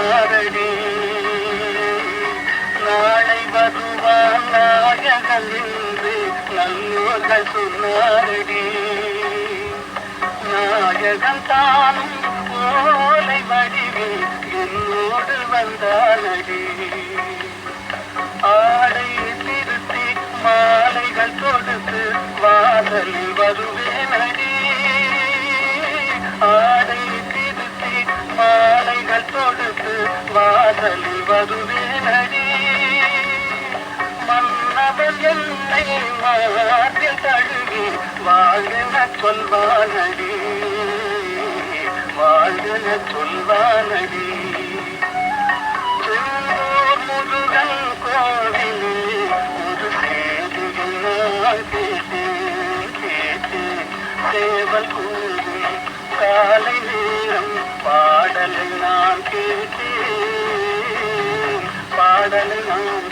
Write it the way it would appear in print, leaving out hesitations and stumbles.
சொன்னாரடி. நாளை வருவான் நாயகன் என்று நல்லோர்கள் சொன்னாரடி. நாயகன் தானும் ஓலை வடிவில் என்னோடு வந்தானடி. ஆடை திருத்தி மாலைகள் கொடுத்து வாசலில் வருவேனடி. ஆடை திருத்தி மாலைகள் கொடுத்து வாசலில் வருவேனடி. மன்னவன் என்னை மாற்றில் தழுவி வாழ்கென சொல்வானடி. வாழ்கென சொல்வானடி. செந்தூர் முருகன் கோவிலில் ஒரு செய்தியில் நான் கேட்டேன். சேவல் கூறும் காலை நேரம் பாடலை நான் கேட்டேன். பாடலை நான்